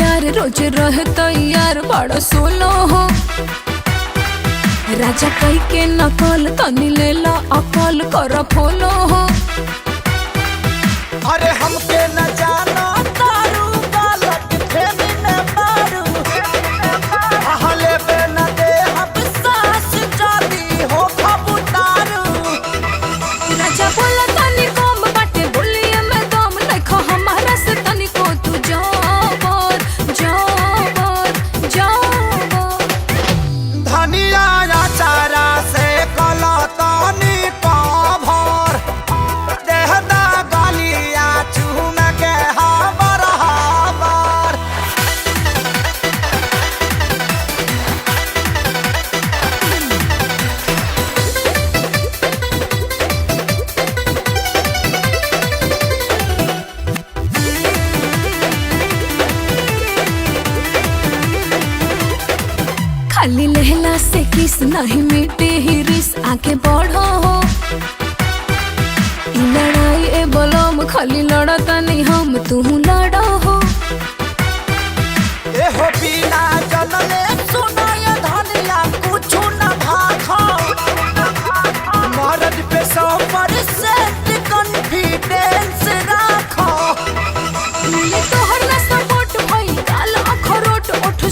यार रोज रहता यार बड़ा सोलो हो राजा कई के नकल तनी लेला अकल कर फोलो हो। अरे हमके न जाना तारू गलत फेमी न मारू हले पे न दे हम सास जाती हो खबुतारू। राजा बोला तनी कम बाटे बोलिए मैं दम देखो हमारा से तनी को तू जाबर जाबर जाबर धनिया चारा से कला तानी का भर देहदा गलिया चूम के हाबर हाबर। खाली लहला से किस नहीं मिटे ही रिस आगे बढ़ो हो ई लड़ाई ए बलम खाली लड़ता नहीं हम तू लड़ो हो। ए हो बिना जनले सुनाय धनिया कुछ न भाखो मर्द पे 100% कॉन्फिडेंस राखो। तोहर ना सपोर्ट भई काल अखरोट उठ